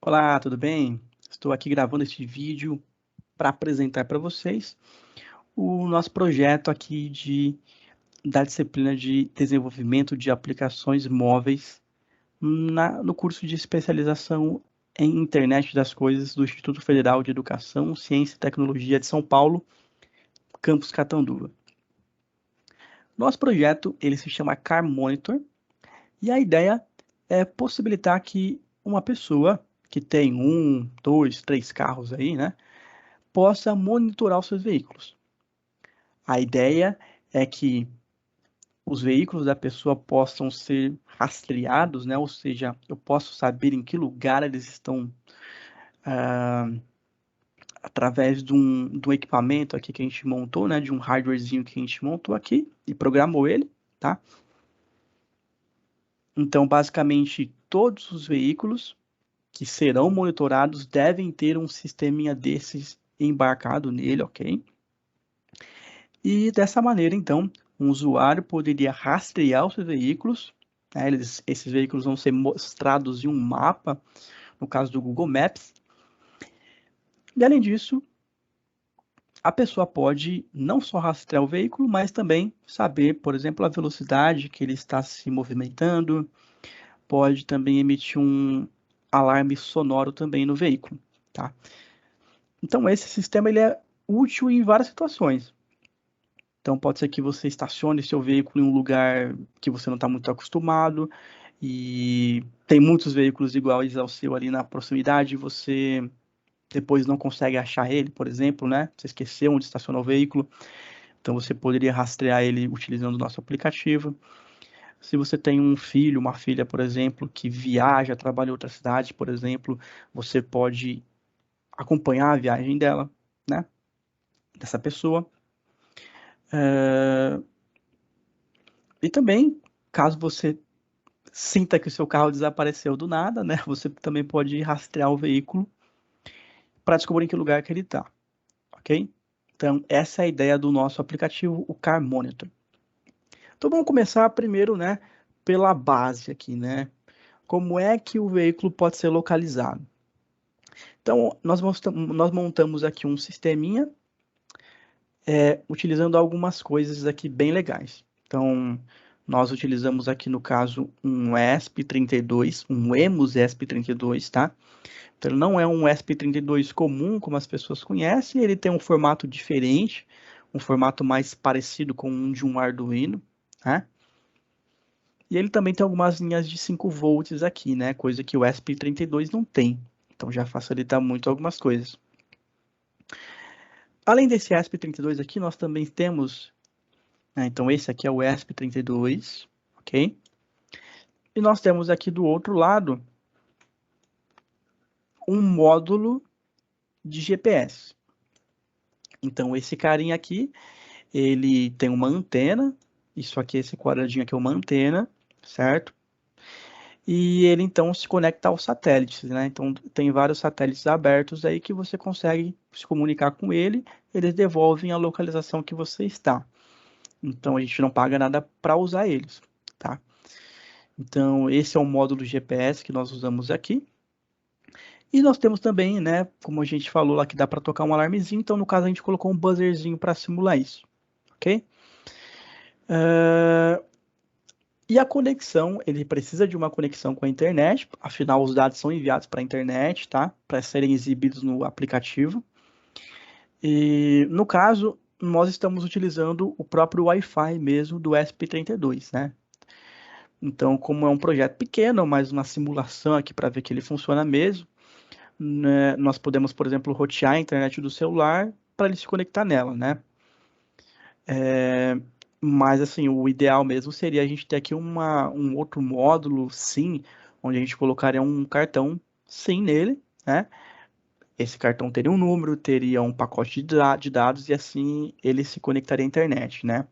Olá, tudo bem? Estou aqui gravando este vídeo para apresentar para vocês o nosso projeto aqui da disciplina de desenvolvimento de aplicações móveis no curso de especialização em Internet das Coisas do Instituto Federal de Educação, Ciência e Tecnologia de São Paulo, campus Catanduva. Nosso projeto ele se chama Car Monitor e a ideia é possibilitar que uma pessoa que tem um, dois, três carros aí, né, possa monitorar os seus veículos. A ideia é que os veículos da pessoa possam ser rastreados, né? Ou seja, eu posso saber em que lugar eles estão ah, através de um equipamento aqui que a gente montou, né? De um hardwarezinho que a gente montou aqui e programou ele, tá? Então, basicamente, todos os veículos que serão monitorados devem ter um sisteminha desses embarcado nele, ok? E dessa maneira, então, um usuário poderia rastrear os seus veículos, né? Esses veículos vão ser mostrados em um mapa, no caso do Google Maps. E além disso, a pessoa pode não só rastrear o veículo, mas também saber, por exemplo, a velocidade que ele está se movimentando, pode também emitir um alarme sonoro também no veículo, tá? Então esse sistema ele é útil em várias situações. Então, pode ser que você estacione seu veículo em um lugar que você não está muito acostumado e tem muitos veículos iguais ao seu ali na proximidade, você depois não consegue achar ele, por exemplo, né? Você esqueceu onde estacionou o veículo, então você poderia rastrear ele utilizando o nosso aplicativo. Se você tem um filho, uma filha, por exemplo, que viaja, trabalha em outra cidade, por exemplo, você pode acompanhar a viagem dela, né? Dessa pessoa. É, E também, caso você sinta que o seu carro desapareceu do nada, né? Você também pode rastrear o veículo para descobrir em que lugar que ele está, ok? Então, essa é a ideia do nosso aplicativo, o Car Monitor. Então, vamos começar primeiro, né, pela base aqui, né? Como é que o veículo pode ser localizado? Então, nós montamos aqui um sisteminha, utilizando algumas coisas aqui bem legais. Então, nós utilizamos aqui, no caso, um ESP32, um EMUS ESP32, tá? Então, ele não é um ESP32 comum, como as pessoas conhecem, ele tem um formato diferente, um formato mais parecido com um de um Arduino, né? E ele também tem algumas linhas de 5 volts aqui, né? Coisa que o ESP32 não tem. Então já facilita muito algumas coisas. Além desse ESP32 aqui, nós também temos, né? Então esse aqui é o ESP32, ok? E nós temos aqui do outro lado um módulo de GPS. Então esse carinha aqui, ele tem uma antena, isso aqui, esse quadradinho aqui é uma antena, certo? E ele então se conecta aos satélites, né? Então tem vários satélites abertos aí que você consegue se comunicar com ele, eles devolvem a localização que você está. Então a gente não paga nada para usar eles, tá? Então esse é o módulo GPS que nós usamos aqui. E nós temos também, né, como a gente falou lá que dá para tocar um alarmezinho, então no caso a gente colocou um buzzerzinho para simular isso, ok? E a conexão, ele precisa de uma conexão com a internet, afinal os dados são enviados para a internet, tá? Para serem exibidos no aplicativo. E no caso, nós estamos utilizando o próprio Wi-Fi mesmo do ESP32, né? Então, como é um projeto pequeno, mas uma simulação aqui para ver que ele funciona mesmo, né? Nós podemos, por exemplo, rotear a internet do celular para ele se conectar nela, né? Mas assim, o ideal mesmo seria a gente ter aqui um outro módulo SIM, onde a gente colocaria um cartão SIM nele, né? Esse cartão teria um número, teria um pacote de dados e assim ele se conectaria à internet, né?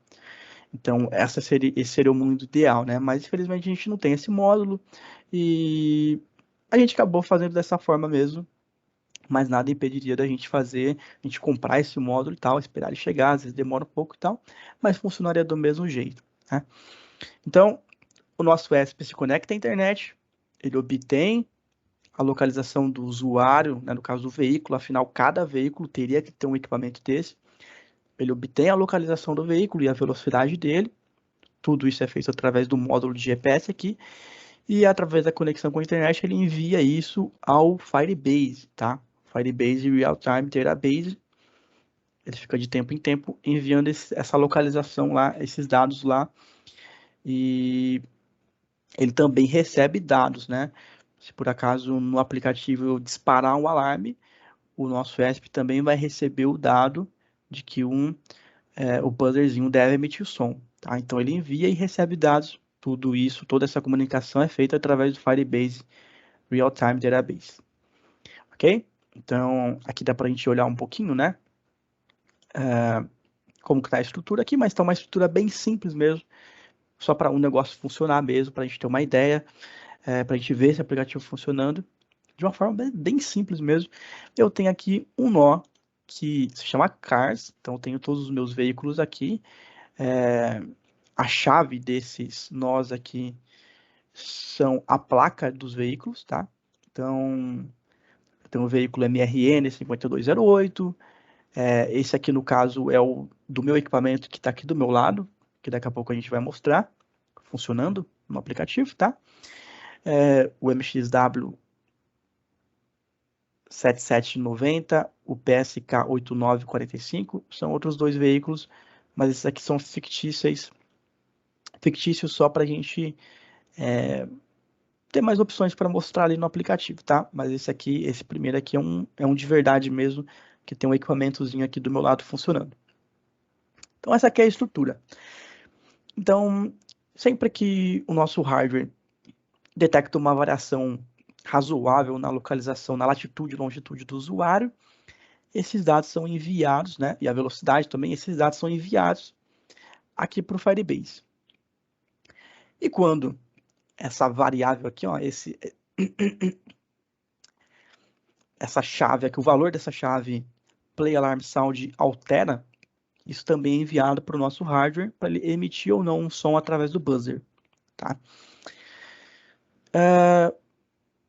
Então, esse seria o mundo ideal, né? Mas infelizmente a gente não tem esse módulo e a gente acabou fazendo dessa forma mesmo, mas nada impediria da gente fazer, a gente comprar esse módulo e tal, esperar ele chegar, às vezes demora um pouco e tal, mas funcionaria do mesmo jeito, né? Então, o nosso ESP se conecta à internet, ele obtém a localização do usuário, né, no caso do veículo, afinal, cada veículo teria que ter um equipamento desse. Ele obtém a localização do veículo e a velocidade dele. Tudo isso é feito através do módulo de GPS aqui. E através da conexão com a internet, ele envia isso ao Firebase, tá? Firebase Real Time Database. Ele fica de tempo em tempo enviando essa localização lá, esses dados lá. E ele também recebe dados, né? Se por acaso no aplicativo eu disparar um alarme, o nosso ESP também vai receber o dado de que o buzzerzinho deve emitir o som, tá? Então ele envia e recebe dados. Tudo isso, toda essa comunicação é feita através do Firebase Real Time Database, ok? Então aqui dá para a gente olhar um pouquinho, né? Como que tá a estrutura aqui, mas tá uma estrutura bem simples mesmo, só para um negócio funcionar mesmo, para a gente ter uma ideia, para a gente ver esse aplicativo funcionando de uma forma bem simples mesmo. Eu tenho aqui um nó que se chama Cars, então eu tenho todos os meus veículos aqui. A chave desses nós aqui são a placa dos veículos, tá? Então, eu tenho o veículo MRN 5208. Esse aqui, no caso, é o do meu equipamento que está aqui do meu lado, que daqui a pouco a gente vai mostrar funcionando no aplicativo, tá? O MXW 7790, o PSK 8945, são outros dois veículos, mas esses aqui são fictícios só para a gente ter mais opções para mostrar ali no aplicativo, tá? Mas esse primeiro aqui é um de verdade mesmo, que tem um equipamentozinho aqui do meu lado funcionando. Então essa aqui é a estrutura. Então, sempre que o nosso hardware detecta uma variação razoável na localização, na latitude e longitude do usuário, esses dados são enviados, né? E a velocidade também, esses dados são enviados aqui para o Firebase. E quando essa variável aqui, ó, essa chave aqui, o valor dessa chave Play Alarm Sound altera, isso também é enviado para o nosso hardware para ele emitir ou não um som através do buzzer, tá?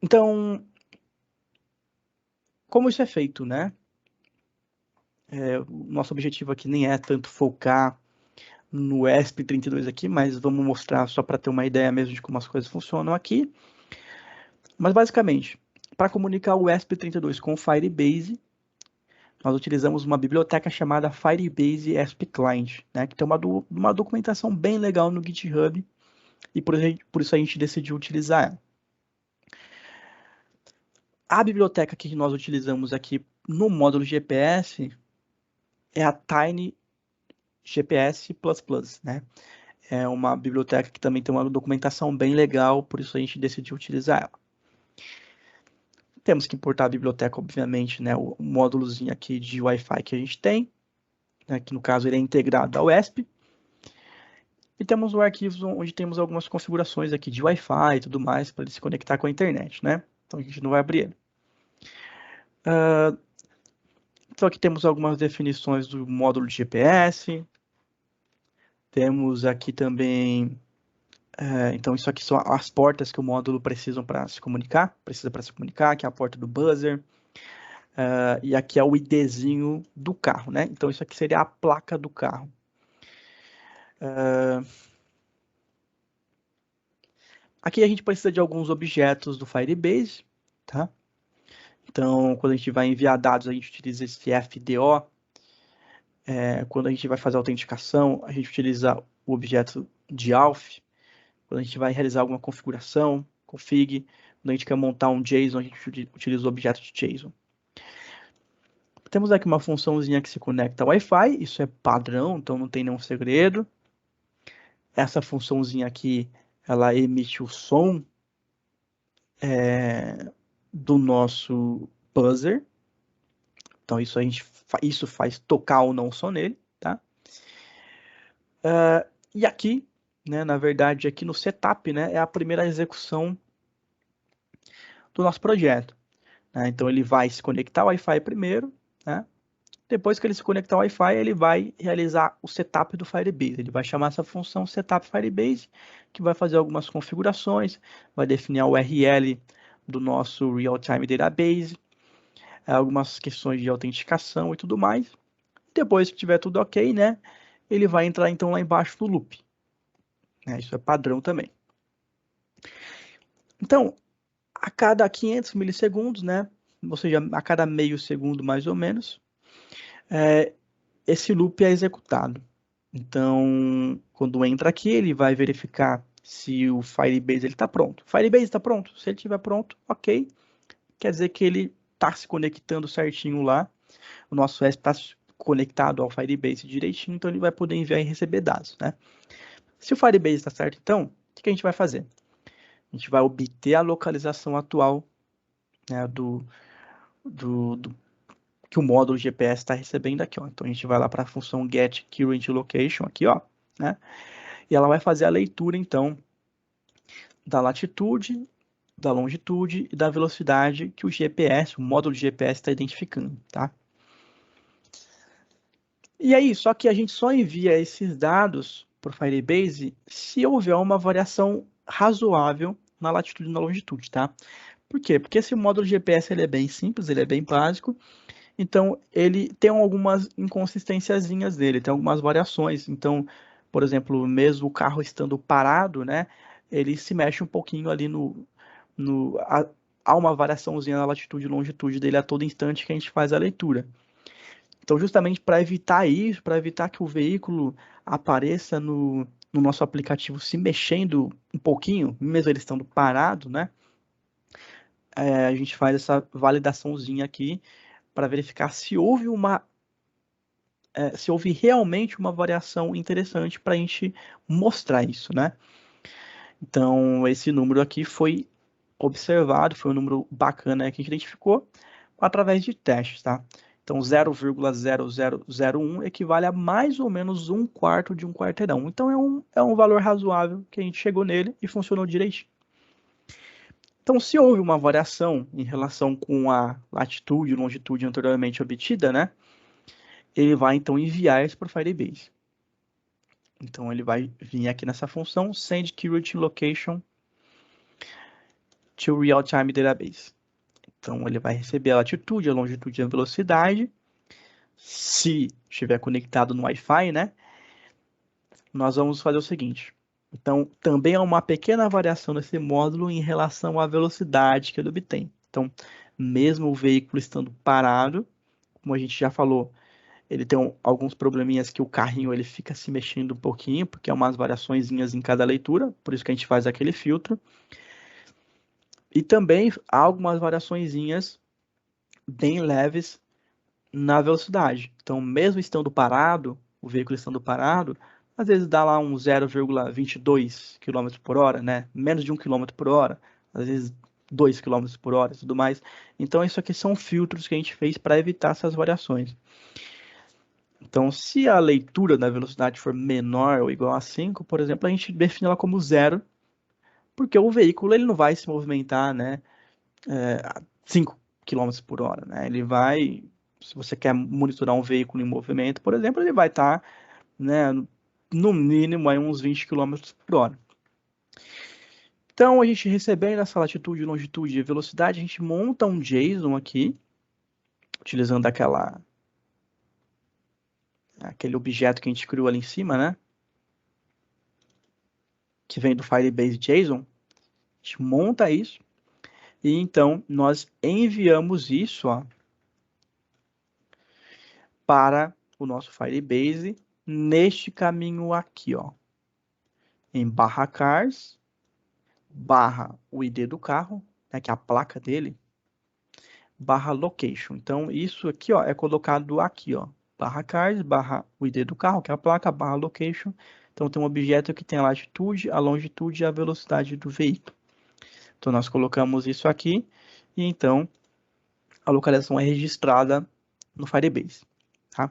Então, como isso é feito, né? O nosso objetivo aqui nem é tanto focar no ESP32 aqui, mas vamos mostrar só para ter uma ideia mesmo de como as coisas funcionam aqui. Mas basicamente, para comunicar o ESP32 com o Firebase, nós utilizamos uma biblioteca chamada Firebase ESP Client, né, que tem uma documentação bem legal no GitHub, e por isso a gente decidiu utilizar ela. A biblioteca que nós utilizamos aqui no módulo GPS é a Tiny GPS++, né? É uma biblioteca que também tem uma documentação bem legal, por isso a gente decidiu utilizar ela. Temos que importar a biblioteca, obviamente, né? O módulozinho aqui de Wi-Fi que a gente tem, né? Que no caso ele é integrado ao ESP. E temos o arquivo onde temos algumas configurações aqui de Wi-Fi e tudo mais para ele se conectar com a internet, né? Então a gente não vai abrir ele. Então aqui temos algumas definições do módulo de GPS. Temos aqui também, então isso aqui são as portas que o módulo precisa para se comunicar, que é a porta do buzzer. E aqui é o IDzinho do carro, né? Então isso aqui seria a placa do carro. Aqui a gente precisa de alguns objetos do Firebase, tá? Então, quando a gente vai enviar dados, a gente utiliza esse FDO. Quando a gente vai fazer a autenticação, a gente utiliza o objeto de auth. Quando a gente vai realizar alguma configuração, config. Quando a gente quer montar um JSON, a gente utiliza o objeto de JSON. Temos aqui uma funçãozinha que se conecta ao Wi-Fi, isso é padrão, então não tem nenhum segredo. Essa funçãozinha aqui, ela emite o som do nosso buzzer. Então isso faz tocar ou não o som nele, tá? E aqui, né, na verdade, aqui no setup, né, é a primeira execução do nosso projeto. Né? Então ele vai se conectar ao Wi-Fi primeiro, né? Depois que ele se conectar ao Wi-Fi, ele vai realizar o setup do Firebase. Ele vai chamar essa função setup Firebase, que vai fazer algumas configurações, vai definir a URL do nosso real-time database, algumas questões de autenticação e tudo mais. Depois que tiver tudo ok, né, ele vai entrar então lá embaixo no loop. Isso é padrão também. Então, a cada 500 milissegundos, né, ou seja, a cada meio segundo mais ou menos, esse loop é executado. Então, quando entra aqui, ele vai verificar se o Firebase está pronto. Firebase está pronto? Se ele estiver pronto, ok. Quer dizer que ele está se conectando certinho lá. O nosso S está conectado ao Firebase direitinho, então ele vai poder enviar e receber dados, né? Se o Firebase está certo, então, o que a gente vai fazer? A gente vai obter a localização atual, né, que o módulo GPS está recebendo aqui, ó. Então a gente vai lá para a função getCurrentLocation aqui, ó, né? E ela vai fazer a leitura, então, da latitude, da longitude e da velocidade que o GPS, o módulo de GPS está identificando, tá? E aí, só que a gente só envia esses dados para o Firebase se houver uma variação razoável na latitude e na longitude, tá? Por quê? Porque esse módulo de GPS ele é bem simples, ele é bem básico, então ele tem algumas inconsistênciazinhas dele, tem algumas variações. Então, por exemplo, mesmo o carro estando parado, né, ele se mexe um pouquinho ali há uma variaçãozinha na latitude e longitude dele a todo instante que a gente faz a leitura. Então, justamente para evitar isso, para evitar que o veículo apareça no nosso aplicativo se mexendo um pouquinho, mesmo ele estando parado, né? A gente faz essa validaçãozinha aqui para verificar se houve se houve realmente uma variação interessante para a gente mostrar isso, né? Então, esse número aqui foi observado, foi um número bacana que a gente identificou através de testes, tá? Então, 0,0001 equivale a mais ou menos um quarto de um quarteirão. Então, é um valor razoável que a gente chegou nele e funcionou direitinho. Então, se houve uma variação em relação com a latitude e longitude anteriormente obtida, né? Ele vai, então, enviar isso para o Firebase. Então, ele vai vir aqui nessa função sendCurrentLocation to real-time database. Então, ele vai receber a latitude, a longitude e a velocidade. Se estiver conectado no Wi-Fi, né? Nós vamos fazer o seguinte. Então, também há uma pequena variação nesse módulo em relação à velocidade que ele obtém. Então, mesmo o veículo estando parado, como a gente já falou, ele tem alguns probleminhas que o carrinho ele fica se mexendo um pouquinho, porque é umas variaçõezinhas em cada leitura, por isso que a gente faz aquele filtro. E também há algumas variaçõezinhas bem leves na velocidade. Então, mesmo estando parado, o veículo estando parado, às vezes dá lá um 0,22 km por hora, né? Menos de 1 km por hora, às vezes 2 km por hora e tudo mais. Então, isso aqui são filtros que a gente fez para evitar essas variações. Então, se a leitura da velocidade for menor ou igual a 5, por exemplo, a gente define ela como 0, porque o veículo ele não vai se movimentar, né, a 5 km por hora, né? Ele vai, se você quer monitorar um veículo em movimento, por exemplo, ele vai estar, né, no mínimo aí uns 20 km por hora. Então, a gente recebendo essa latitude, longitude e velocidade, a gente monta um JSON aqui, utilizando aquele objeto que a gente criou ali em cima, né? Que vem do Firebase JSON. A gente monta isso e então nós enviamos isso, ó, para o nosso Firebase neste caminho aqui, ó, em /cars, o ID do carro, né, que é a placa dele, /location. Então isso aqui, ó, é colocado aqui, ó, /cars, o ID do carro, que é a placa, /location. Então tem um objeto que tem a latitude, a longitude e a velocidade do veículo. Então nós colocamos isso aqui e então a localização é registrada no Firebase, tá?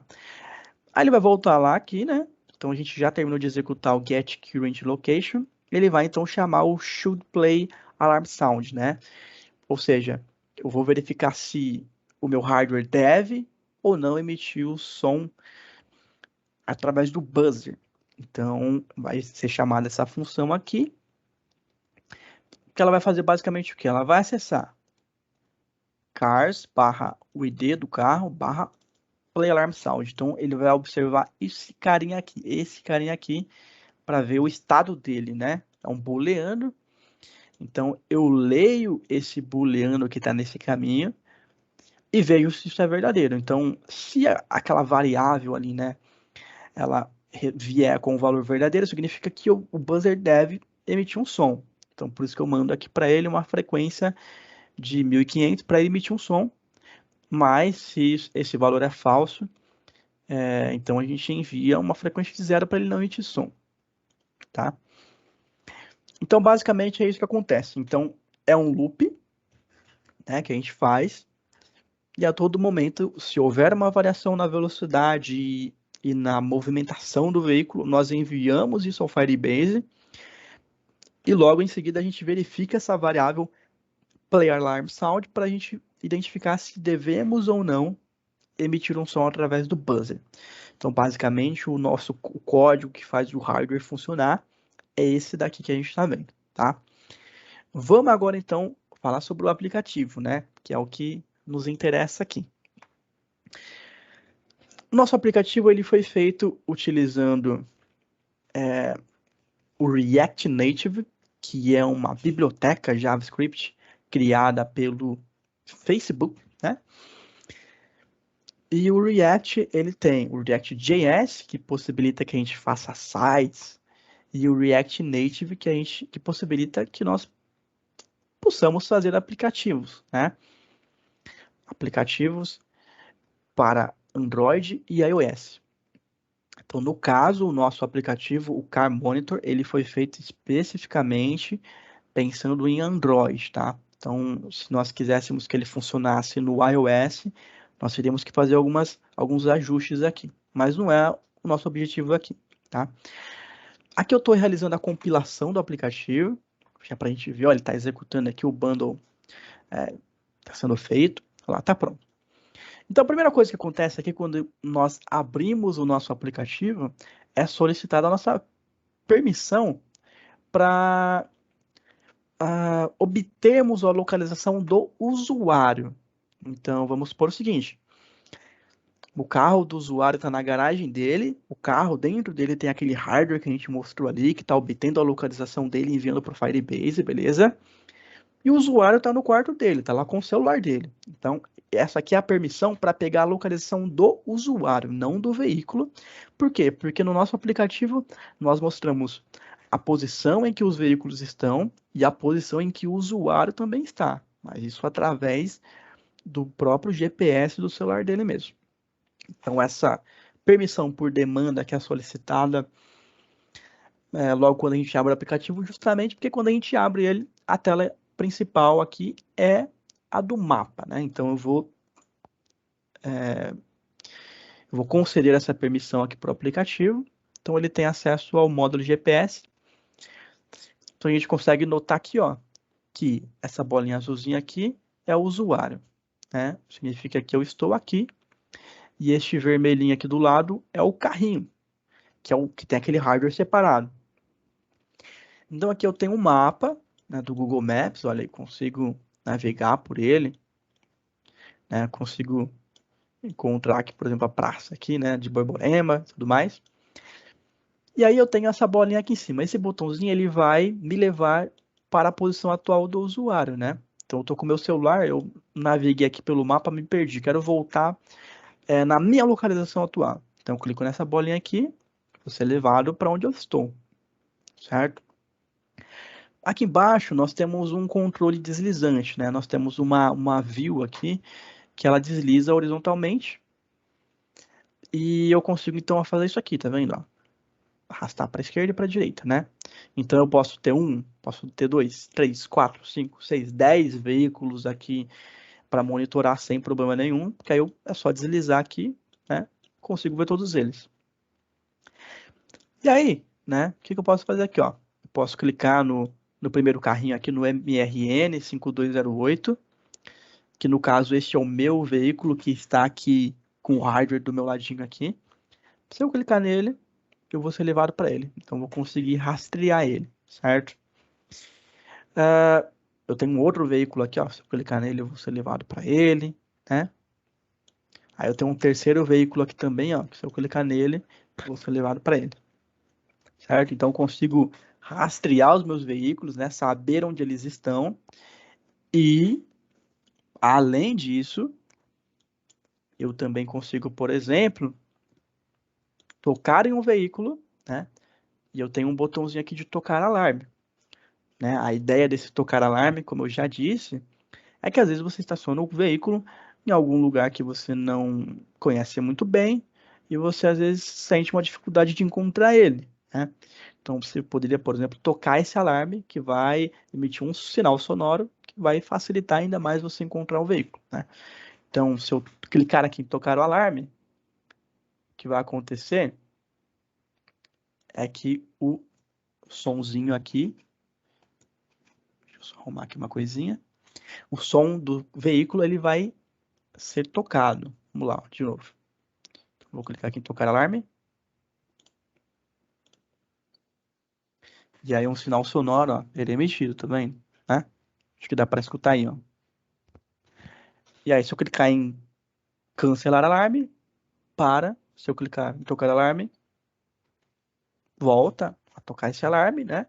Aí ele vai voltar lá aqui, né? Então a gente já terminou de executar o getCurrentLocation. Ele vai então chamar o shouldPlayAlarmSound, né? Ou seja, eu vou verificar se o meu hardware deve ou não emitir o som através do buzzer. Então vai ser chamada essa função aqui que ela vai fazer basicamente o quê? Ela vai acessar cars barra o ID do carro barra play alarm sound. Então ele vai observar esse carinha aqui para ver o estado dele, né? É um booleano. Então eu leio esse booleano que está nesse caminho e vejo se isso é verdadeiro. Então, se aquela variável ali, né, ela vier com o valor verdadeiro, significa que o buzzer deve emitir um som. Então, por isso que eu mando aqui para ele uma frequência de 1500 para ele emitir um som. Mas se esse valor é falso, então a gente envia uma frequência de zero para ele não emitir som, tá? Então, basicamente é isso que acontece. Então, é um loop, né, que a gente faz. E a todo momento, se houver uma variação na velocidade e na movimentação do veículo, nós enviamos isso ao Firebase e logo em seguida a gente verifica essa variável Play Alarm Sound para a gente identificar se devemos ou não emitir um som através do buzzer. Então, basicamente, o código que faz o hardware funcionar é esse daqui que a gente está vendo, tá? Vamos agora, então, falar sobre o aplicativo, né? Que é o que nos interessa aqui. Nosso aplicativo ele foi feito utilizando o React Native, que é uma biblioteca JavaScript criada pelo Facebook, né? E o React, ele tem o React.js, que possibilita que a gente faça sites, e o React Native, que possibilita que nós possamos fazer aplicativos, né? Aplicativos para Android e iOS. Então, no caso, o nosso aplicativo, o Car Monitor, ele foi feito especificamente pensando em Android, tá? Então, se nós quiséssemos que ele funcionasse no iOS, nós teríamos que fazer alguns ajustes aqui. Mas não é o nosso objetivo aqui, tá? Aqui eu estou realizando a compilação do aplicativo, já para a gente ver, ó, ele está executando aqui o bundle, está sendo feito, lá, tá pronto. Então, a primeira coisa que acontece aqui quando nós abrimos o nosso aplicativo é solicitada a nossa permissão para obtermos a localização do usuário. Então, vamos supor o seguinte: o carro do usuário está na garagem dele, o carro dentro dele tem aquele hardware que a gente mostrou ali, que está obtendo a localização dele e enviando para o Firebase, beleza? E o usuário está no quarto dele, está lá com o celular dele. Então, essa aqui é a permissão para pegar a localização do usuário, não do veículo. Por quê? Porque no nosso aplicativo nós mostramos a posição em que os veículos estão e a posição em que o usuário também está. Mas isso através do próprio GPS do celular dele mesmo. Então, essa permissão por demanda que é solicitada logo quando a gente abre o aplicativo, justamente porque quando a gente abre ele, a tela principal aqui é a do mapa, né? Então eu vou conceder essa permissão aqui para o aplicativo. Então ele tem acesso ao módulo GPS. Então a gente consegue notar aqui, ó, que essa bolinha azulzinha aqui é o usuário, né? Significa que eu estou aqui. E este vermelhinho aqui do lado é o carrinho, que é o que tem aquele hardware separado. Então aqui eu tenho um mapa, né, do Google Maps, olha aí, consigo navegar por ele, né, consigo encontrar aqui, por exemplo, a praça aqui, né, de Borborema e tudo mais. E aí eu tenho essa bolinha aqui em cima. Esse botãozinho, ele vai me levar para a posição atual do usuário, né? Então eu estou com o meu celular, eu naveguei aqui pelo mapa, me perdi, quero voltar na minha localização atual. Então eu clico nessa bolinha aqui, vou ser levado para onde eu estou, certo? Aqui embaixo nós temos um controle deslizante, né? Nós temos uma view aqui que ela desliza horizontalmente e eu consigo então fazer isso aqui, tá vendo? Ó? Arrastar para a esquerda e para a direita, né? Então eu posso ter posso ter 2, 3, 4, 5, 6, 10 veículos aqui para monitorar sem problema nenhum, porque aí é só deslizar aqui, né? Consigo ver todos eles. E aí, né? O que eu posso fazer aqui, ó? Eu posso clicar no primeiro carrinho aqui no MRN 5208, que no caso este é o meu veículo que está aqui com o hardware do meu ladinho aqui. Se eu clicar nele, eu vou ser levado para ele. Então, vou conseguir rastrear ele, certo? Eu tenho um outro veículo aqui, ó. Se eu clicar nele, eu vou ser levado para ele, né? Aí eu tenho um terceiro veículo aqui também, ó. Que se eu clicar nele, eu vou ser levado para ele, certo? Então eu consigo rastrear os meus veículos, né? Saber onde eles estão e, além disso, eu também consigo, por exemplo, tocar em um veículo, né? E eu tenho um botãozinho aqui de tocar alarme, né? A ideia desse tocar alarme, como eu já disse, é que às vezes você estaciona o veículo em algum lugar que você não conhece muito bem e você às vezes sente uma dificuldade de encontrar ele, né? Então você poderia, por exemplo, tocar esse alarme que vai emitir um sinal sonoro que vai facilitar ainda mais você encontrar o veículo, né? Então, se eu clicar aqui em tocar o alarme, o que vai acontecer é que o sonzinho aqui, deixa eu só arrumar aqui uma coisinha, o som do veículo ele vai ser tocado. Vamos lá, de novo. Vou clicar aqui em tocar alarme. E aí um sinal sonoro, ó, ele é emitido, tá vendo? Né? Acho que dá para escutar aí, ó. E aí, se eu clicar em cancelar alarme, para. Se eu clicar em tocar alarme, volta a tocar esse alarme, né?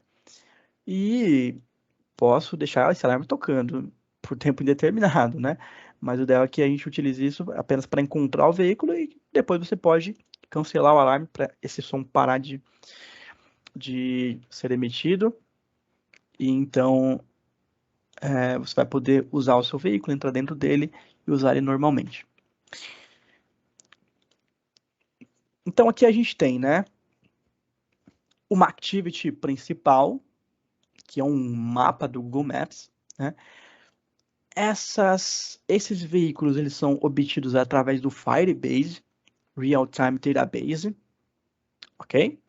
E posso deixar esse alarme tocando por tempo indeterminado, né? Mas o ideal é que a gente utilize isso apenas para encontrar o veículo e depois você pode cancelar o alarme para esse som parar de ser emitido. E então você vai poder usar o seu veículo, entrar dentro dele e usar ele normalmente. Então aqui a gente tem, né, uma activity principal, que é um mapa do Google Maps, né? Esses veículos eles são obtidos através do Firebase, Real Time Database, ok?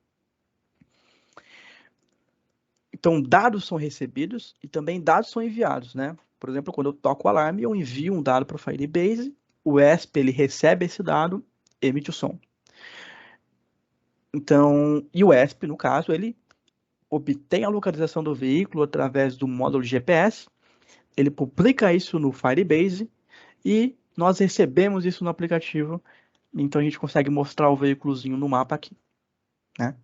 Então dados são recebidos e também dados são enviados, né? Por exemplo, quando eu toco o alarme, eu envio um dado para o Firebase, o ESP ele recebe esse dado, emite o som. Então, e o ESP, no caso, ele obtém a localização do veículo através do módulo GPS, ele publica isso no Firebase e nós recebemos isso no aplicativo, então a gente consegue mostrar o veículozinho no mapa aqui, né?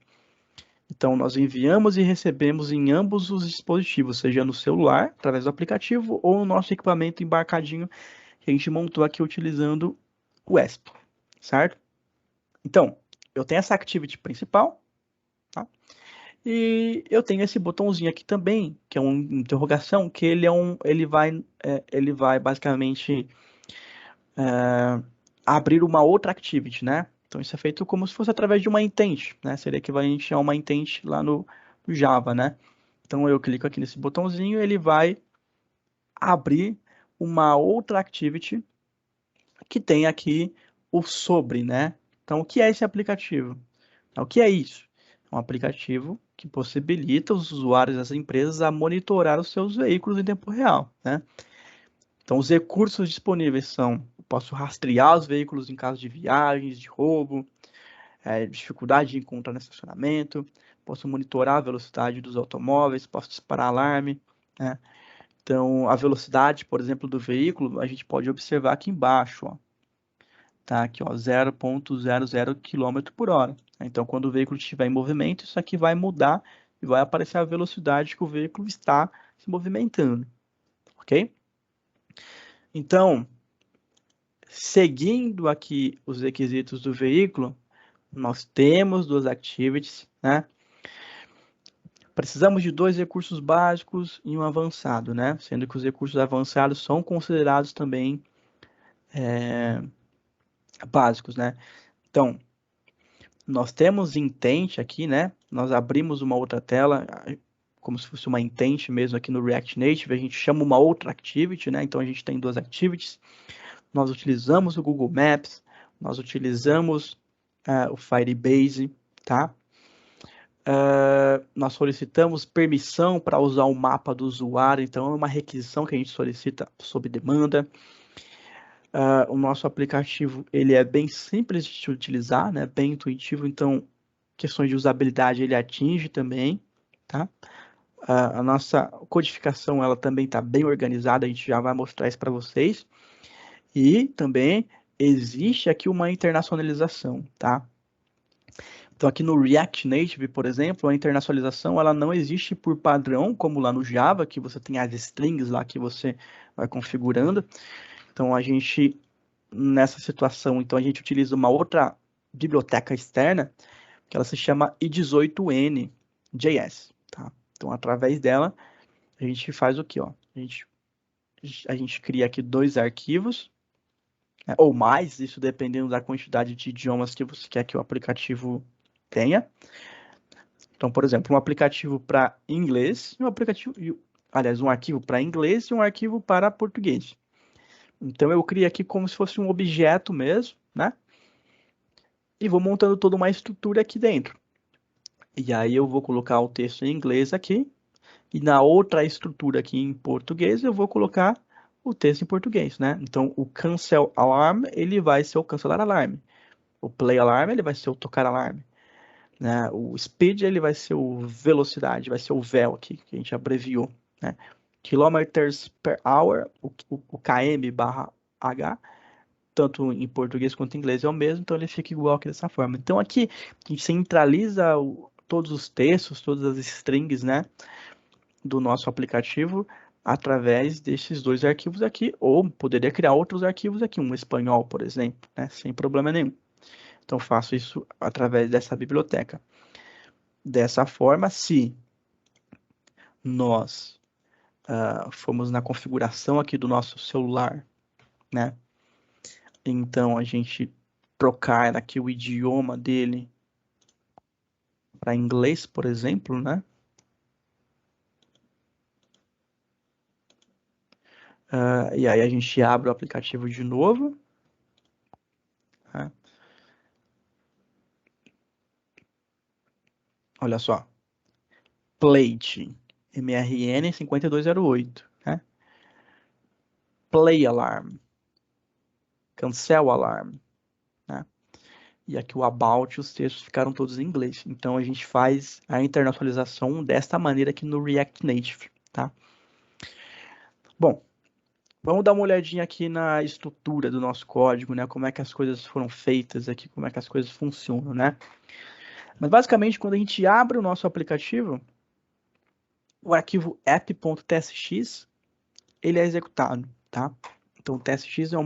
Então nós enviamos e recebemos em ambos os dispositivos, seja no celular, através do aplicativo, ou no nosso equipamento embarcadinho que a gente montou aqui utilizando o ESP, certo? Então, eu tenho essa activity principal, tá? E eu tenho esse botãozinho aqui também, que é uma interrogação, que ele vai basicamente abrir uma outra activity, né? Então isso é feito como se fosse através de uma intent, né? Seria equivalente a uma intent lá no Java, né? Então eu clico aqui nesse botãozinho, ele vai abrir uma outra activity que tem aqui o sobre, né? Então o que é esse aplicativo? O que é isso? É um aplicativo que possibilita os usuários das empresas a monitorar os seus veículos em tempo real, né? Então, os recursos disponíveis são: eu posso rastrear os veículos em caso de viagens, de roubo, dificuldade de encontrar no estacionamento, posso monitorar a velocidade dos automóveis, posso disparar alarme, né? Então, a velocidade, por exemplo, do veículo, a gente pode observar aqui embaixo, ó. Tá aqui, ó, 0,00 km por hora. Então, quando o veículo estiver em movimento, isso aqui vai mudar e vai aparecer a velocidade que o veículo está se movimentando, ok? Então, seguindo aqui os requisitos do veículo, nós temos duas activities, né? Precisamos de dois recursos básicos e um avançado, né? Sendo que os recursos avançados são considerados também básicos, né? Então, nós temos intent aqui, né? Nós abrimos uma outra tela, como se fosse uma intent mesmo aqui no React Native, a gente chama uma outra activity, né? Então a gente tem duas activities. Nós utilizamos o Google Maps, nós utilizamos o Firebase, tá? Nós solicitamos permissão para usar o mapa do usuário, então é uma requisição que a gente solicita sob demanda. O nosso aplicativo ele é bem simples de utilizar, né? Bem intuitivo, então questões de usabilidade ele atinge também, tá? A nossa codificação ela também está bem organizada, a gente já vai mostrar isso para vocês. E também existe aqui uma internacionalização, tá? Então aqui no React Native, por exemplo, a internacionalização ela não existe por padrão, como lá no Java, que você tem as strings lá que você vai configurando. Então a gente, nessa situação, então a gente utiliza uma outra biblioteca externa, que ela se chama i18n.js, tá? Então através dela, a gente faz o quê, ó? A gente cria aqui dois arquivos, né, ou mais, isso dependendo da quantidade de idiomas que você quer que o aplicativo tenha. Então, por exemplo, um aplicativo para inglês e um aplicativo, aliás, um arquivo para inglês e um arquivo para português. Então eu crio aqui como se fosse um objeto mesmo, né? E vou montando toda uma estrutura aqui dentro. E aí eu vou colocar o texto em inglês aqui, e na outra estrutura aqui em português eu vou colocar o texto em português, né? Então o cancel alarm, ele vai ser o cancelar alarme. O play alarm, ele vai ser o tocar alarme. Né? O speed, ele vai ser o velocidade, vai ser o VEL aqui, que a gente abreviou, né? Kilometers per hour, o km/h, tanto em português quanto em inglês é o mesmo, então ele fica igual aqui dessa forma. Então aqui a gente centraliza todos os textos, todas as strings, né, do nosso aplicativo através desses dois arquivos aqui, ou poderia criar outros arquivos aqui, um espanhol, por exemplo, né, sem problema nenhum. Então faço isso através dessa biblioteca. Dessa forma, se nós formos na configuração aqui do nosso celular, né, então a gente trocar aqui o idioma dele para inglês, por exemplo, né? E aí a gente abre o aplicativo de novo. Né? Olha só. Plate, MRN 5208. Né? Play Alarm. Cancel Alarm. Né? E aqui o About, os textos ficaram todos em inglês. Então a gente faz a internacionalização desta maneira aqui no React Native. Tá? Bom, vamos dar uma olhadinha aqui na estrutura do nosso código, né? Como é que as coisas foram feitas aqui, como é que as coisas funcionam, né? Mas basicamente, quando a gente abre o nosso aplicativo, o arquivo app.tsx, ele é executado, tá? Então, o tsx é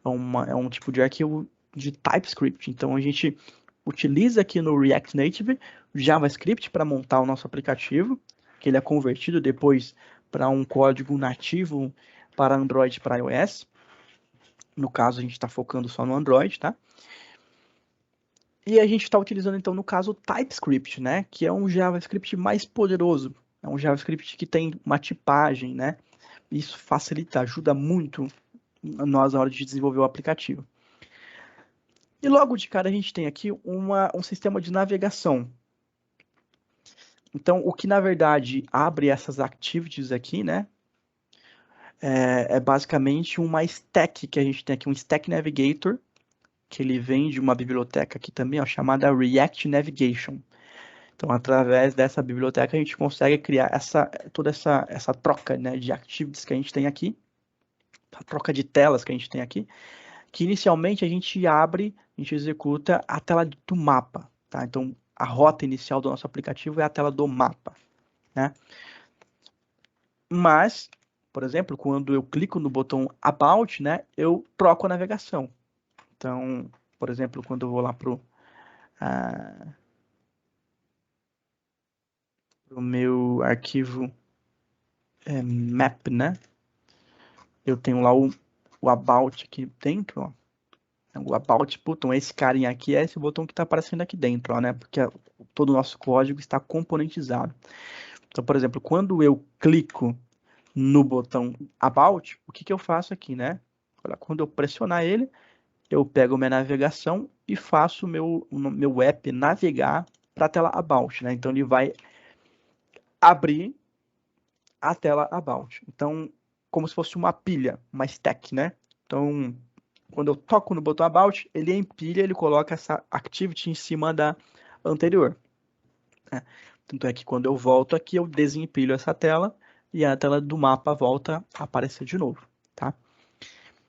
um tipo de arquivo de TypeScript. Então, a gente utiliza aqui no React Native JavaScript para montar o nosso aplicativo, que ele é convertido depois para um código nativo para Android e para iOS. No caso, a gente está focando só no Android, tá? E a gente está utilizando, então, no caso, o TypeScript, né? Que é um JavaScript mais poderoso. É um JavaScript que tem uma tipagem, né? Isso facilita, ajuda muito nós na hora de desenvolver o aplicativo. E logo de cara a gente tem aqui um sistema de navegação. Então, o que na verdade abre essas activities aqui, né? É basicamente uma stack que a gente tem aqui, um Stack Navigator, que ele vem de uma biblioteca aqui também, ó, chamada React Navigation. Então, através dessa biblioteca, a gente consegue criar toda essa troca, né, de activities que a gente tem aqui, a troca de telas que a gente tem aqui, que inicialmente a gente abre, a gente executa a tela do mapa, tá? Então, a rota inicial do nosso aplicativo é a tela do mapa, né? Mas, por exemplo, quando eu clico no botão About, né, eu troco a navegação. Então, por exemplo, quando eu vou lá pro meu arquivo map, né? Eu tenho lá o About aqui dentro, ó. O About button, esse carinha aqui é esse botão que está aparecendo aqui dentro, ó, né? Porque todo o nosso código está componentizado. Então, por exemplo, quando eu clico no botão About, o que eu faço aqui, né? Olha, quando eu pressionar ele, eu pego minha navegação e faço o meu app navegar para a tela About, né? Então, ele vai abrir a tela About. Então, como se fosse uma pilha, uma stack, né? Então, quando eu toco no botão About, ele empilha, ele coloca essa activity em cima da anterior. Né? Tanto é que quando eu volto aqui, eu desempilho essa tela e a tela do mapa volta a aparecer de novo, tá?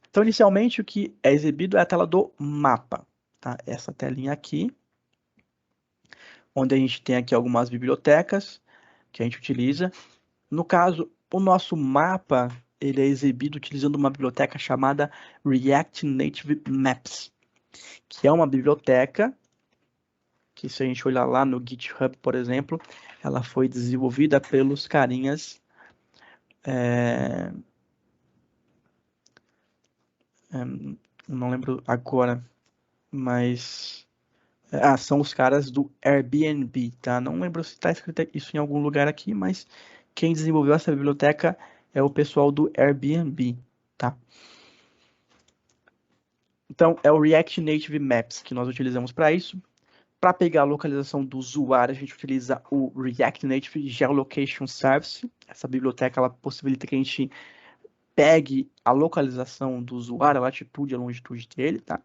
Então, inicialmente, o que é exibido é a tela do mapa, tá? Essa telinha aqui, onde a gente tem aqui algumas bibliotecas que a gente utiliza. No caso, o nosso mapa, ele é exibido utilizando uma biblioteca chamada React Native Maps, que é uma biblioteca que, se a gente olhar lá no GitHub, por exemplo, ela foi desenvolvida pelos carinhas não lembro agora, mas são os caras do Airbnb, tá? Não lembro se está escrito isso em algum lugar aqui, mas quem desenvolveu essa biblioteca é o pessoal do Airbnb, tá? Então, é o React Native Maps que nós utilizamos para isso. Para pegar a localização do usuário, a gente utiliza o React Native Geolocation Service. Essa biblioteca ela possibilita que a gente pegue a localização do usuário, a latitude e a longitude dele, tá?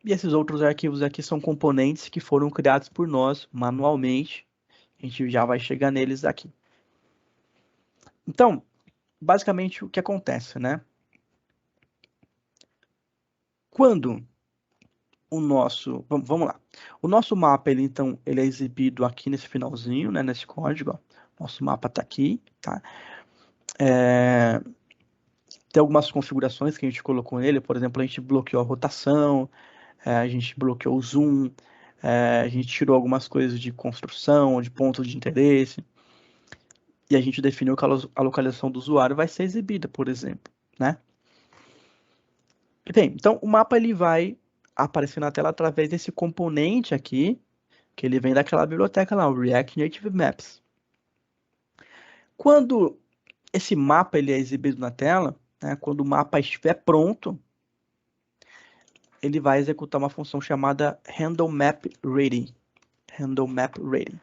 E esses outros arquivos aqui são componentes que foram criados por nós manualmente. A gente já vai chegar neles aqui. Então, basicamente o que acontece, né? Quando o nosso, vamos lá. O nosso mapa, então, ele é exibido aqui nesse finalzinho, né, nesse código, ó. Nosso mapa está aqui, tá? Tem algumas configurações que a gente colocou nele, por exemplo, a gente bloqueou a rotação, a gente bloqueou o zoom, a gente tirou algumas coisas de construção, de pontos de interesse, e a gente definiu que a localização do usuário vai ser exibida, por exemplo, né? Bem, então o mapa ele vai aparecer na tela através desse componente aqui, que ele vem daquela biblioteca lá, o React Native Maps. Quando esse mapa ele é exibido na tela, né, quando o mapa estiver pronto, ele vai executar uma função chamada handleMapReady. handleMapReady.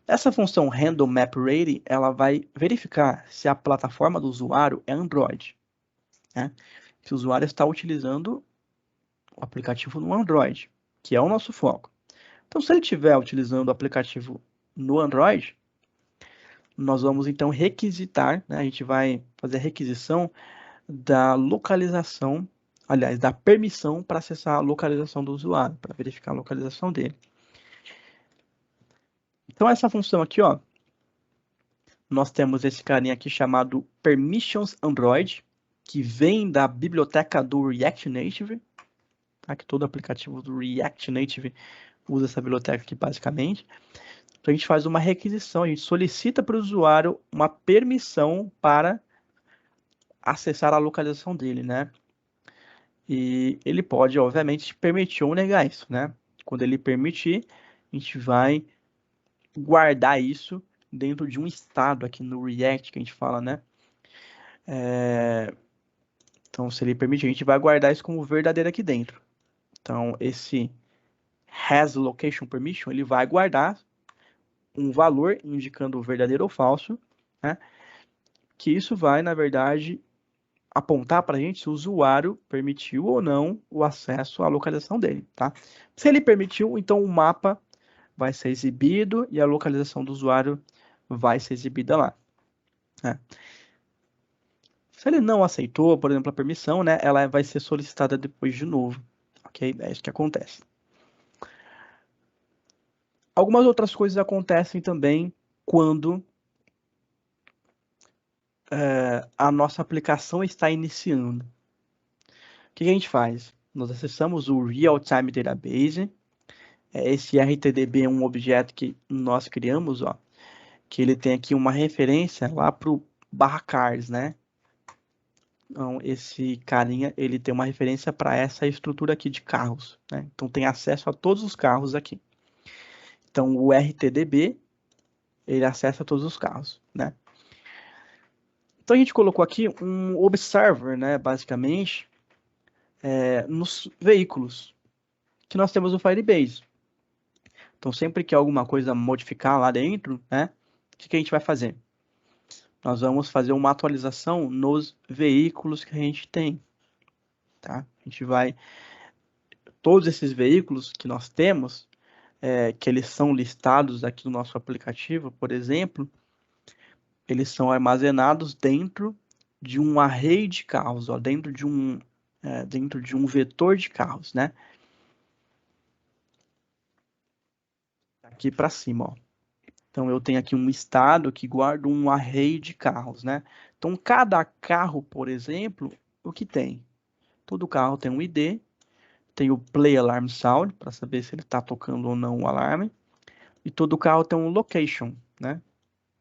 Essa função handleMapReady, ela vai verificar se a plataforma do usuário é Android, né? Se o usuário está utilizando o aplicativo no Android, que é o nosso foco. Então, se ele estiver utilizando o aplicativo no Android, nós vamos então requisitar, né? A gente vai fazer a requisição da localização, aliás, da permissão para acessar a localização do usuário, para verificar a localização dele. Então, essa função aqui, ó, nós temos esse carinha aqui chamado Permissions Android, que vem da biblioteca do React Native, tá? Que todo aplicativo do React Native usa essa biblioteca aqui, basicamente. Então, a gente faz uma requisição, a gente solicita para o usuário uma permissão para acessar a localização dele, né? E ele pode, obviamente, permitir ou negar isso, né? Quando ele permitir, a gente vai guardar isso dentro de um estado aqui no React, que a gente fala, né? Então, se ele permitir, a gente vai guardar isso como verdadeiro aqui dentro. Então, esse hasLocationPermission, ele vai guardar um valor indicando verdadeiro ou falso, né? Que isso vai, na verdade, apontar para a gente se o usuário permitiu ou não o acesso à localização dele, tá? Se ele permitiu, então o mapa vai ser exibido e a localização do usuário vai ser exibida lá, né? Se ele não aceitou, por exemplo, a permissão, né, ela vai ser solicitada depois de novo, ok? É isso que acontece. Algumas outras coisas acontecem também quando a nossa aplicação está iniciando. O que a gente faz? Nós acessamos o Real-Time Database. Esse RTDB é um objeto que nós criamos, ó, que ele tem aqui uma referência lá para o /cars, né? Então, esse carinha, ele tem uma referência para essa estrutura aqui de carros, né? Então, tem acesso a todos os carros aqui. Então, o RTDB, ele acessa todos os carros, né? Então, a gente colocou aqui um observer, né, basicamente, nos veículos que nós temos no Firebase. Então, sempre que alguma coisa modificar lá dentro, né, o que a gente vai fazer? Nós vamos fazer uma atualização nos veículos que a gente tem, tá? A gente vai... Todos esses veículos que nós temos, que eles são listados aqui no nosso aplicativo, por exemplo, eles são armazenados dentro de um array de carros, ó, dentro de um vetor de carros, né? Aqui para cima, ó. Então eu tenho aqui um estado que guarda um array de carros, né? Então cada carro, por exemplo, o que tem? Todo carro tem um ID, tem o Play Alarm Sound para saber se ele está tocando ou não o alarme, e todo carro tem um location, né?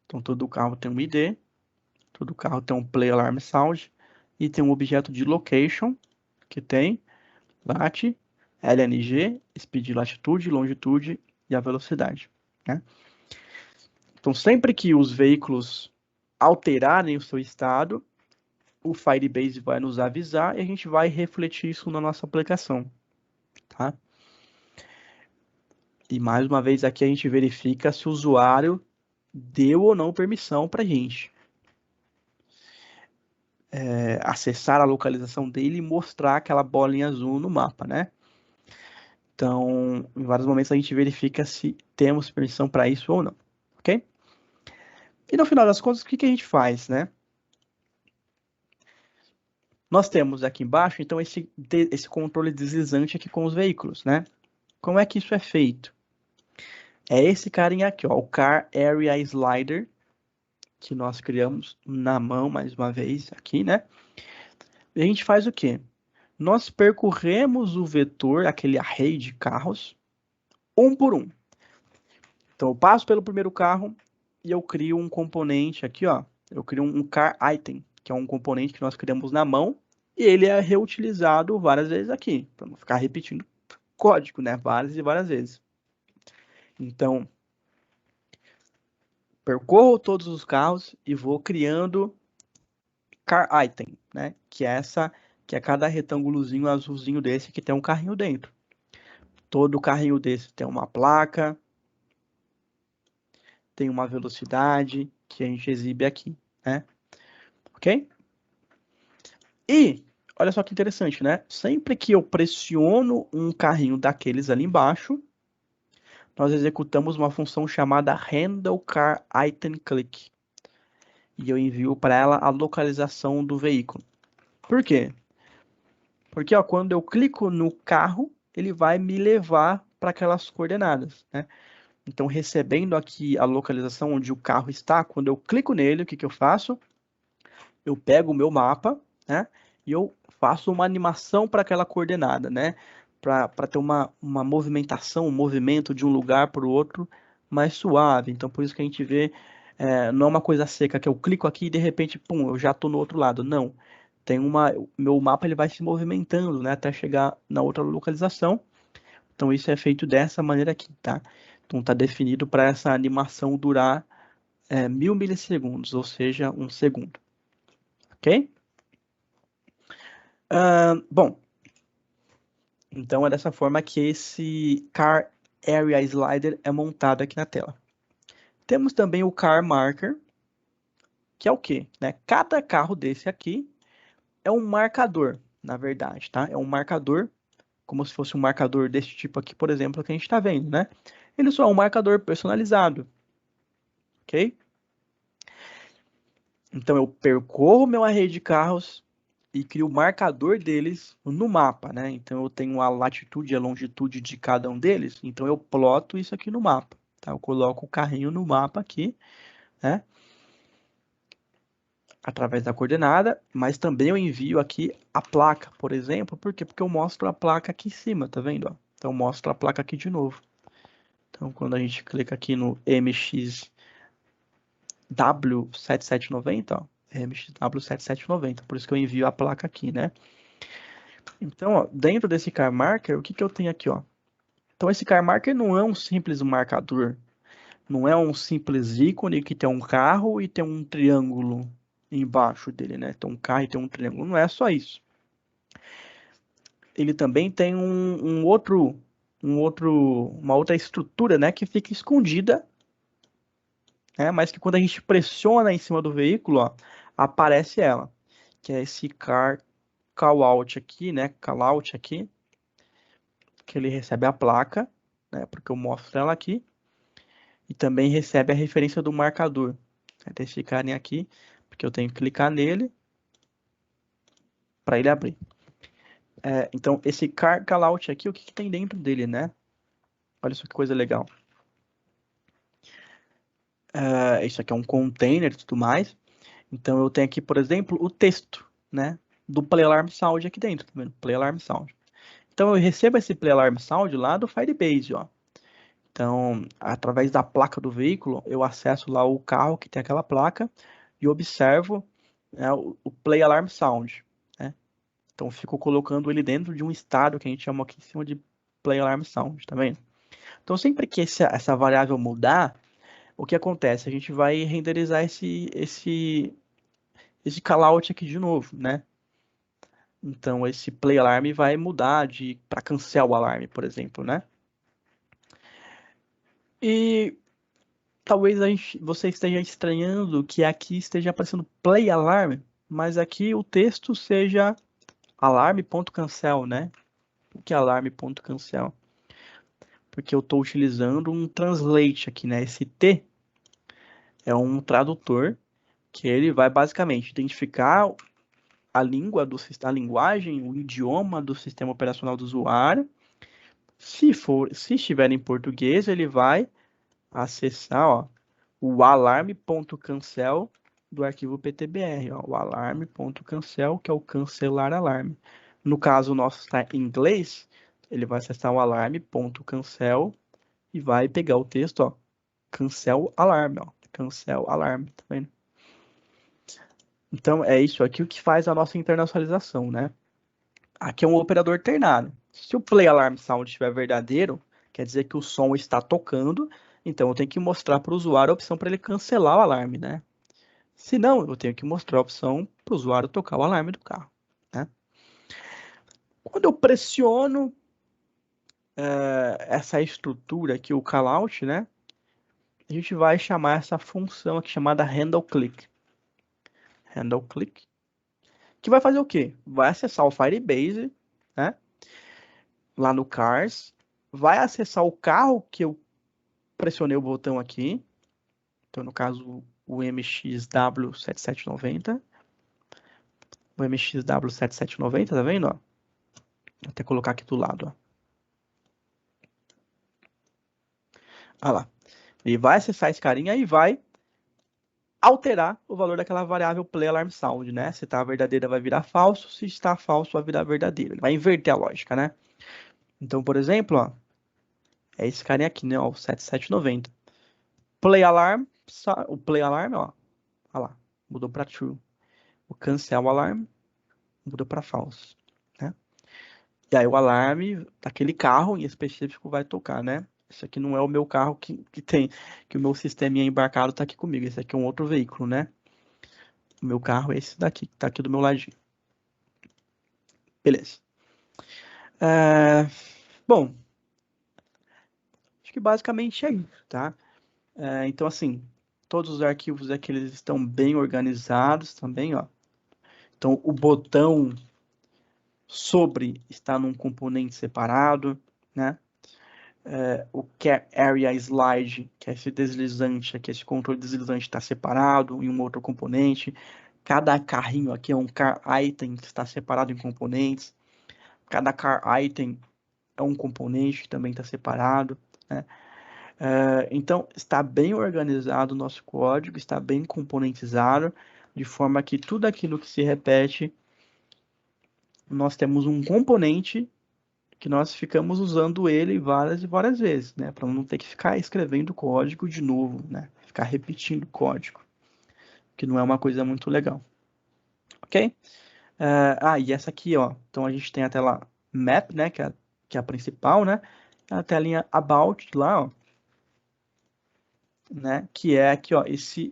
Então todo carro tem um ID, todo carro tem um Play Alarm Sound e tem um objeto de location que tem lat, LNG, speed, latitude, longitude e a velocidade, né? Então sempre que os veículos alterarem o seu estado, o Firebase vai nos avisar e a gente vai refletir isso na nossa aplicação, tá? E mais uma vez aqui a gente verifica se o usuário deu ou não permissão para a gente acessar a localização dele e mostrar aquela bolinha azul no mapa, né? Então, em vários momentos a gente verifica se temos permissão para isso ou não, ok? E no final das contas, o que a gente faz, né? Nós temos aqui embaixo, então, esse controle deslizante aqui com os veículos, né? Como é que isso é feito? É esse carinha aqui, ó, o Car Area Slider, que nós criamos na mão, mais uma vez, aqui, né? E a gente faz o quê? Nós percorremos o vetor, aquele array de carros, um por um. Então, eu passo pelo primeiro carro e eu crio um componente aqui, ó. Eu crio um Car Item, que é um componente que nós criamos na mão, e ele é reutilizado várias vezes aqui, para não ficar repetindo código, né? Várias e várias vezes. Então, percorro todos os carros e vou criando Car Item, né? Que é cada retângulozinho azulzinho desse que tem um carrinho dentro. Todo carrinho desse tem uma placa, tem uma velocidade que a gente exibe aqui, né? Ok? E, olha só que interessante, né? Sempre que eu pressiono um carrinho daqueles ali embaixo, nós executamos uma função chamada Handle Car Item Click. E eu envio para ela a localização do veículo. Por quê? Porque ó, quando eu clico no carro, ele vai me levar para aquelas coordenadas, né? Então, recebendo aqui a localização onde o carro está, quando eu clico nele, o que eu faço? Eu pego o meu mapa, né? E eu faço uma animação para aquela coordenada, né? Para ter uma movimentação, um movimento de um lugar para o outro mais suave. Então, por isso que a gente vê, não é uma coisa seca que eu clico aqui e de repente, pum, eu já estou no outro lado. Não. Meu mapa ele vai se movimentando, né? Até chegar na outra localização. Então, isso é feito dessa maneira aqui, tá? Então, está definido para essa animação durar 1000 milissegundos, ou seja, um segundo. Ok? Bom, então é dessa forma que esse Car Area Slider é montado aqui na tela. Temos também o Car Marker, que é o quê? Né? Cada carro desse aqui é um marcador, na verdade, tá? É um marcador, como se fosse um marcador desse tipo aqui, por exemplo, que a gente está vendo, né? Ele só é um marcador personalizado, ok? Então eu percorro meu array de carros e crio o marcador deles no mapa, né? Então eu tenho a latitude e a longitude de cada um deles, então eu ploto isso aqui no mapa, tá? Eu coloco o carrinho no mapa aqui, né? Através da coordenada, mas também eu envio aqui a placa, por exemplo, por quê? Porque eu mostro a placa aqui em cima, tá vendo? Ó? Então eu mostro a placa aqui de novo. Então quando a gente clica aqui no MXW7790, ó, MXW7790, por isso que eu envio a placa aqui, né? Então, ó, dentro desse car marker, o que eu tenho aqui, ó? Então, esse car marker não é um simples marcador, não é um simples ícone que tem um carro e tem um triângulo embaixo dele, né? Tem um carro e tem um triângulo, não é só isso. Ele também tem uma outra estrutura, né, que fica escondida, né? Mas que quando a gente pressiona em cima do veículo, ó, aparece ela, que é esse car callout aqui, né? Callout aqui, que ele recebe a placa né? Porque eu mostro ela aqui. E também recebe a referência do marcador. Até vocês clicarem aqui, porque eu tenho que clicar nele para ele abrir. Então, esse car callout aqui, o que tem dentro dele, né? Olha só que coisa legal. Isso aqui é um container e tudo mais. Então, eu tenho aqui, por exemplo, o texto, né? Do Play Alarm Sound aqui dentro, tá vendo? Play Alarm Sound. Então, eu recebo esse Play Alarm Sound lá do Firebase, ó. Então, através da placa do veículo, eu acesso lá o carro que tem aquela placa e observo, né, o Play Alarm Sound, né? Então, eu fico colocando ele dentro de um estado que a gente chama aqui em cima de Play Alarm Sound, tá vendo? Então, sempre que essa variável mudar, o que acontece? A gente vai renderizar esse callout aqui de novo, né? Então, esse Play Alarm vai mudar para cancel o alarme, por exemplo, né? E talvez você esteja estranhando que aqui esteja aparecendo Play Alarm, mas aqui o texto seja alarme.cancel, né? O que é alarme.cancel? Porque eu estou utilizando um translate aqui, né? Esse T é um tradutor que ele vai basicamente identificar a língua a linguagem, o idioma do sistema operacional do usuário. Se estiver em português, ele vai acessar, ó, o alarme.cancel do arquivo PTBR, ó, o alarme.cancel, que é o cancelar alarme. No caso, o nosso está em inglês, ele vai acessar o alarme.cancel e vai pegar o texto, ó, cancel alarme, ó, cancel alarme, tá vendo? Então, é isso aqui o que faz a nossa internacionalização, né? Aqui é um operador ternário. Se o play alarm sound estiver verdadeiro, quer dizer que o som está tocando, então eu tenho que mostrar para o usuário a opção para ele cancelar o alarme, né? Se não, eu tenho que mostrar a opção para o usuário tocar o alarme do carro, né? Quando eu pressiono essa estrutura aqui, o callout, né? A gente vai chamar essa função aqui chamada handle click. Handle click. Que vai fazer o quê? Vai acessar o Firebase, né? Lá no Cars. Vai acessar o carro que eu pressionei o botão aqui. Então, no caso, o MXW7790. O MXW7790, tá vendo? Ó? Vou até colocar aqui do lado, ó. Olha lá. Ele vai acessar esse carinha e vai alterar o valor daquela variável play alarm sound, né? Se está verdadeira vai virar falso, se está falso vai virar verdadeiro. Ele vai inverter a lógica, né? Então, por exemplo, ó, é esse carinha aqui, né? Ó, o 7790. Play alarm, o play alarm, ó, olha lá, mudou para true. O cancel alarm mudou para false, né? E aí o alarme daquele carro em específico vai tocar, né? Esse aqui não é o meu carro que o meu sisteminha embarcado tá aqui comigo. Esse aqui é um outro veículo, né? O meu carro é esse daqui, que tá aqui do meu ladinho. Beleza. Bom, acho que basicamente é isso, tá? Então, assim, todos os arquivos aqui eles estão bem organizados também, ó. Então, o botão sobre está num componente separado, né? O Care Area Slide, que é esse deslizante aqui, esse controle deslizante está separado em um outro componente. Cada carrinho aqui é um Car Item que está separado em componentes. Cada Car Item é um componente que também está separado, né? Então, está bem organizado o nosso código, está bem componentizado, de forma que tudo aquilo que se repete, nós temos um componente que nós ficamos usando ele várias e várias vezes, né? Para não ter que ficar escrevendo código de novo, né? Ficar repetindo código, que não é uma coisa muito legal. Ok? E essa aqui, ó. Então a gente tem a tela Map, né? Que é a principal, né? A telinha About lá, ó. Né? Que é aqui, ó. Esse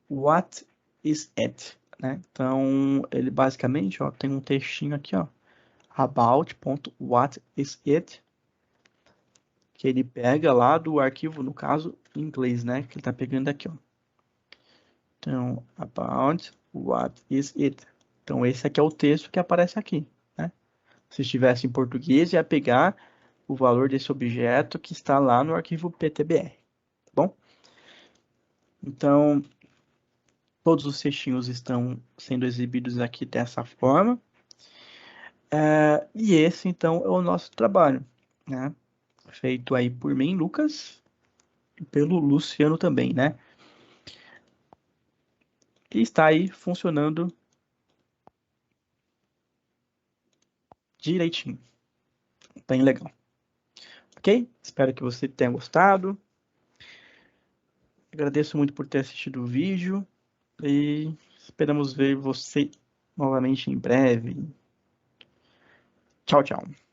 What is it? Né? Então ele basicamente, ó, tem um textinho aqui, ó. About.what is it? Que ele pega lá do arquivo, no caso, em inglês, né? Que ele tá pegando aqui, ó. Então, about what is it? Então, esse aqui é o texto que aparece aqui, né? Se estivesse em português, ia pegar o valor desse objeto que está lá no arquivo PTBR, tá bom? Então, todos os cestinhos estão sendo exibidos aqui dessa forma. E esse, então, é o nosso trabalho, né? Feito aí por mim, Lucas, e pelo Luciano também, né? E está aí funcionando direitinho. Bem legal. Ok? Espero que você tenha gostado. Agradeço muito por ter assistido o vídeo e esperamos ver você novamente em breve. Tchau, tchau.